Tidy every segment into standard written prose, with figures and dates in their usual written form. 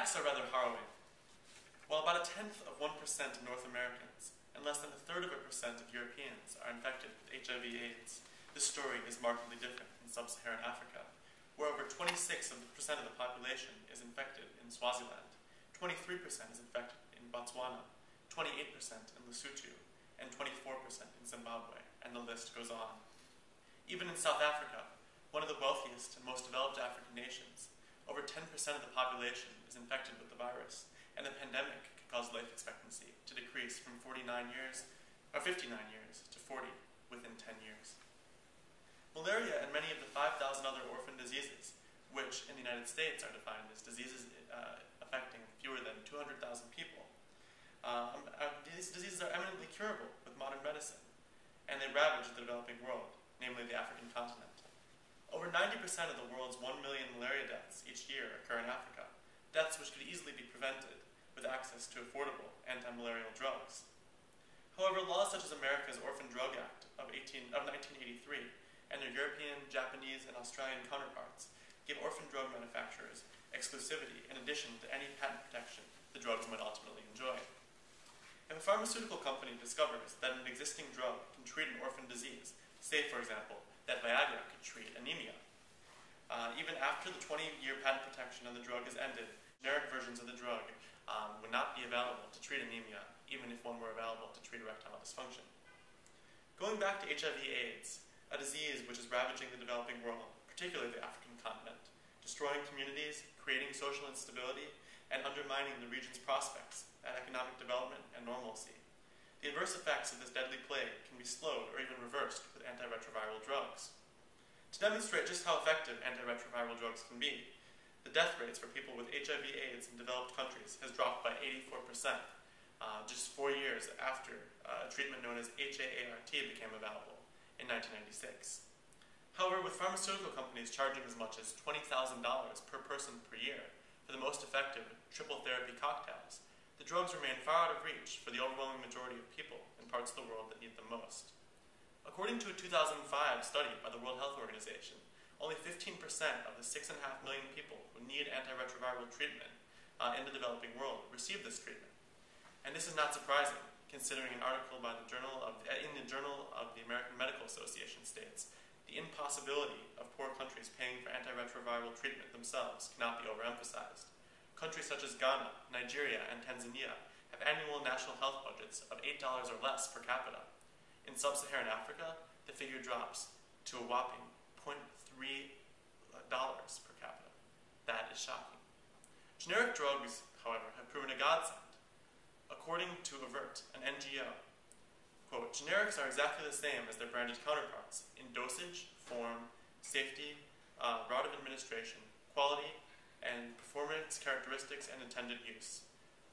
facts are rather harrowing. While about 1/10 of 1% of North Americans and less than 1/3% of Europeans are infected with HIV/AIDS, the story is markedly different in sub-Saharan Africa, where over 26% of the population is infected in Swaziland, 23% is infected in Botswana, 28% in Lesotho, and 24% in Zimbabwe, and the list goes on. Even in South Africa, one of the wealthiest and most developed African nations, over 10% of the population is infected with the virus, and the pandemic could cause life expectancy to decrease from 59 years to 40 within 10 years. Malaria and many of the 5,000 other orphan diseases, which in the United States are defined as diseases affecting fewer than 200,000 people, these diseases are eminently curable with modern medicine, and they ravage the developing world, namely the African continent. Over 90% of the world's 1 million malaria deaths each year occur in Africa, deaths which could easily be prevented with access to affordable anti-malarial drugs. However, laws such as America's Orphan Drug Act of 1983 and their European, Japanese, and Australian counterparts give orphan drug manufacturers exclusivity in addition to any patent protection the drugs might ultimately enjoy. If a pharmaceutical company discovers that an existing drug can treat an orphan disease, say, for example, that Viagra could treat anemia, even after the 20-year patent protection of the drug is ended, generic versions of the drug would not be available to treat anemia, even if one were available to treat erectile dysfunction. Going back to HIV/AIDS, a disease which is ravaging the developing world, particularly the African continent, destroying communities, creating social instability, and undermining the region's prospects at economic development and normalcy. The adverse effects of this deadly plague can be slowed or even reversed with antiretroviral drugs. To demonstrate just how effective antiretroviral drugs can be, the death rates for people with HIV/AIDS in developed countries has dropped by 84%, just 4 years after a treatment known as HAART became available in 1996. However, with pharmaceutical companies charging as much as $20,000 per person per year for the most effective triple therapy cocktails, the drugs remain far out of reach for the overwhelming majority of people in parts of the world that need them most. According to a 2005 study by the World Health Organization, only 15% of the 6.5 million people who need antiretroviral treatment in the developing world receive this treatment. And this is not surprising, considering an article by in the Journal of the American Medical Association states, the impossibility of poor countries paying for antiretroviral treatment themselves cannot be overemphasized. Countries such as Ghana, Nigeria, and Tanzania have annual national health budgets of $8 or less per capita. In sub-Saharan Africa, the figure drops to a whopping $0.3 per capita. That is shocking. Generic drugs, however, have proven a godsend. According to Avert, an NGO, quote, generics are exactly the same as their branded counterparts in dosage, form, safety, route of administration, quality, and performance characteristics and intended use.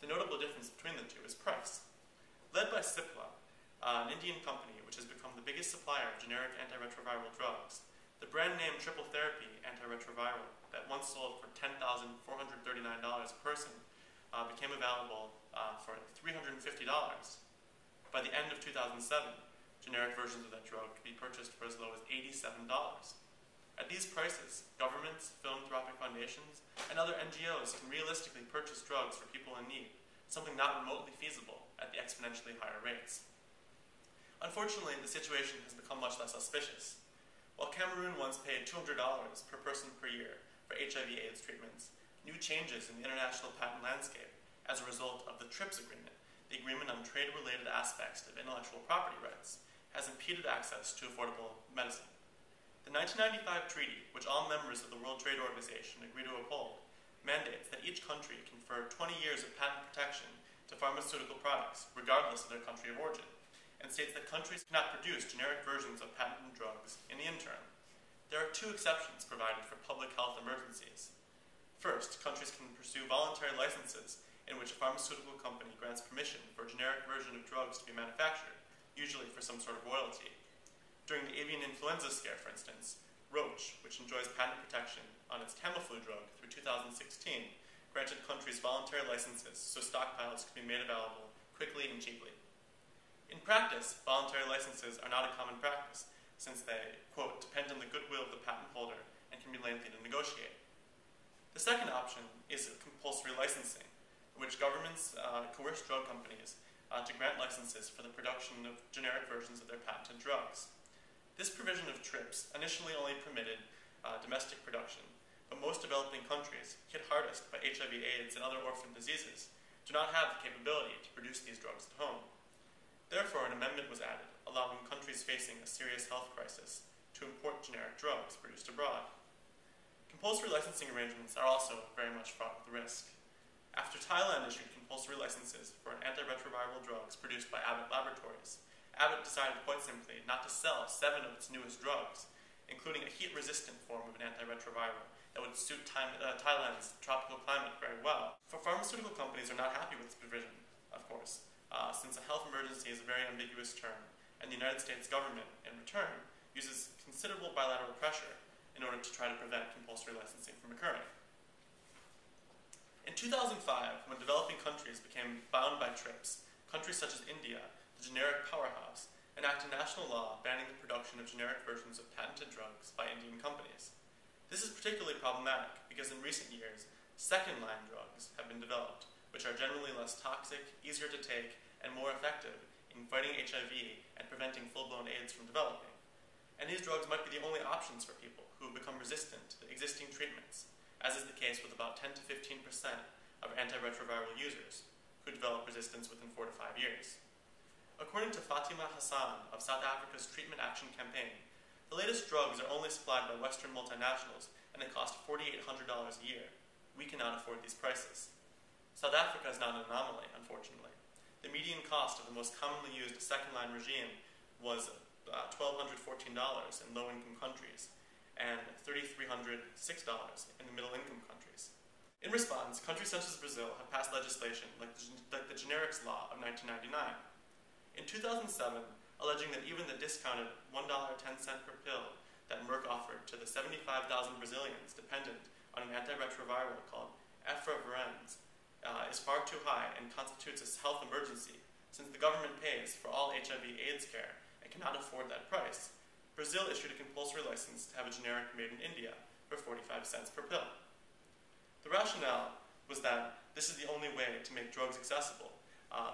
The notable difference between the two is price. Led by Cipla, an Indian company which has become the biggest supplier of generic antiretroviral drugs, the brand name triple therapy antiretroviral that once sold for $10,439 a person became available for $350. By the end of 2007, generic versions of that drug could be purchased for as low as $87. At these prices, governments, philanthropic foundations, and other NGOs can realistically purchase drugs for people in need, something not remotely feasible at the exponentially higher rates. Unfortunately, the situation has become much less auspicious. While Cameroon once paid $200 per person per year for HIV/AIDS treatments, new changes in the international patent landscape as a result of the TRIPS agreement, the Agreement on Trade-Related Aspects of Intellectual Property Rights, has impeded access to affordable medicine. The 1995 treaty, which all members of the World Trade Organization agree to uphold, mandates that each country confer 20 years of patent protection to pharmaceutical products, regardless of their country of origin, and states that countries cannot produce generic versions of patented drugs in the interim. There are 2 exceptions provided for public health emergencies. First, countries can pursue voluntary licenses in which a pharmaceutical company grants permission for a generic version of drugs to be manufactured, usually for some sort of royalty. During the avian influenza scare, for instance, Roche, which enjoys patent protection on its Tamiflu drug through 2016, granted countries voluntary licenses so stockpiles could be made available quickly and cheaply. In practice, voluntary licenses are not a common practice, since they, quote, depend on the goodwill of the patent holder and can be lengthy to negotiate. The second option is compulsory licensing, in which governments coerce drug companies to grant licenses for the production of generic versions of their patented drugs. This provision of TRIPS initially only permitted domestic production, but most developing countries, hit hardest by HIV/AIDS and other orphan diseases, do not have the capability to produce these drugs at home. Therefore, an amendment was added, allowing countries facing a serious health crisis to import generic drugs produced abroad. Compulsory licensing arrangements are also very much fraught with risk. After Thailand issued compulsory licenses for antiretroviral drugs produced by Abbott Laboratories, Abbott decided quite simply not to sell 7 of its newest drugs, including a heat-resistant form of an antiretroviral that would suit Thailand's tropical climate very well. For pharmaceutical companies are not happy with this provision, of course, since a health emergency is a very ambiguous term, and the United States government, in return, uses considerable bilateral pressure in order to try to prevent compulsory licensing from occurring. In 2005, when developing countries became bound by TRIPS, countries such as India, the generic powerhouse, enacted national law banning the production of generic versions of patented drugs by Indian companies. This is particularly problematic because in recent years, second-line drugs have been developed, which are generally less toxic, easier to take, and more effective in fighting HIV and preventing full-blown AIDS from developing. And these drugs might be the only options for people who have become resistant to the existing treatments, as is the case with about 10 to 15% of antiretroviral users who develop resistance within 4 to 5 years. According to Fatima Hassan of South Africa's Treatment Action Campaign, the latest drugs are only supplied by Western multinationals, and they cost $4,800 a year. We cannot afford these prices. South Africa is not an anomaly, unfortunately. The median cost of the most commonly used second-line regime was $1,214 in low-income countries, and $3,306 in the middle-income countries. In response, countries such as Brazil have passed legislation like the Generics Law of 1999. In 2007, alleging that even the discounted $1.10 per pill that Merck offered to the 75,000 Brazilians dependent on an antiretroviral called efavirenz is far too high and constitutes a health emergency, since the government pays for all HIV/AIDS care and cannot afford that price. Brazil issued a compulsory license to have a generic made in India for 45 cents per pill. The rationale was that this is the only way to make drugs accessible,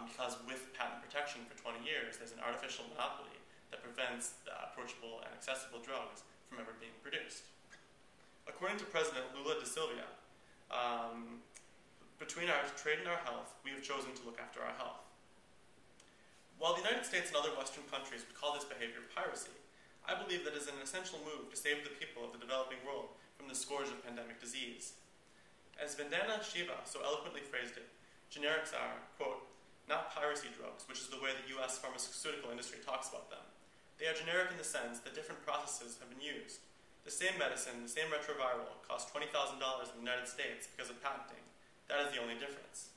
because with patent protection for 20 years, there's an artificial monopoly that prevents approachable and accessible drugs from ever being produced. According to President Lula da Silva, between our trade and our health, we have chosen to look after our health. While the United States and other Western countries would call this behavior piracy, I believe that it is an essential move to save the people of the developing world from the scourge of pandemic disease. As Vandana Shiva so eloquently phrased it, generics are, quote, not piracy drugs, which is the way the US pharmaceutical industry talks about them. They are generic in the sense that different processes have been used. The same medicine, the same retroviral, costs $20,000 in the United States because of patenting. That is the only difference.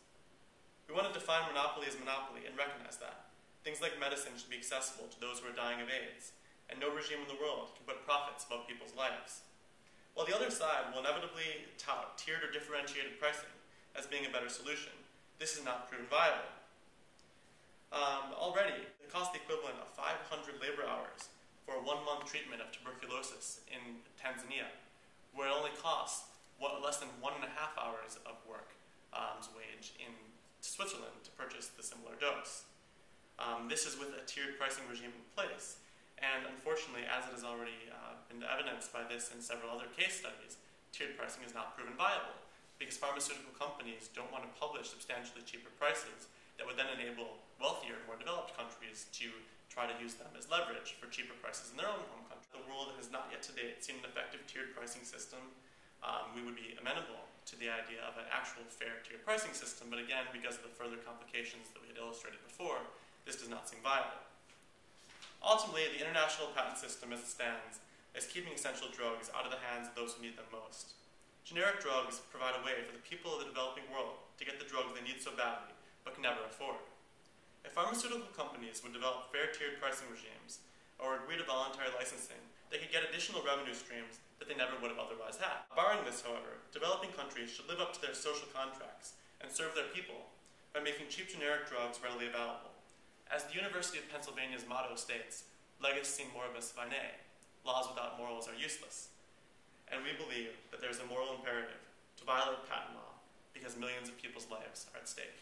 We want to define monopoly as monopoly and recognize that. Things like medicine should be accessible to those who are dying of AIDS, and no regime in the world can put profits above people's lives. While the other side will inevitably tout tiered or differentiated pricing as being a better solution, this is not proven viable. Already, it costs the equivalent of 500 labor hours for a 1-month treatment of tuberculosis in Tanzania, where it only costs less than 1.5 hours of work's wage in Switzerland to purchase the similar dose. This is with a tiered pricing regime in place, and unfortunately, as it has already been evidenced by this and several other case studies, tiered pricing is not proven viable, because pharmaceutical companies don't want to publish substantially cheaper prices that would then enable wealthier, more developed countries to try to use them as leverage for cheaper prices in their own home country. The world has not yet to date seen an effective tiered pricing system. We would be amenable to the idea of an actual fair tiered pricing system, but again, because of the further complications that we had illustrated before, this does not seem viable. Ultimately, the international patent system as it stands is keeping essential drugs out of the hands of those who need them most. Generic drugs provide a way for the people of the developing world to get the drugs they need so badly, but can never afford. If pharmaceutical companies would develop fair tiered pricing regimes, or agree to voluntary licensing, they could get additional revenue streams that they never would have otherwise had. Barring this, however, developing countries should live up to their social contracts and serve their people by making cheap generic drugs readily available. As the University of Pennsylvania's motto states, legis sin moribus vainae, laws without morals are useless. And we believe that there is a moral imperative to violate patent law because millions of people's lives are at stake.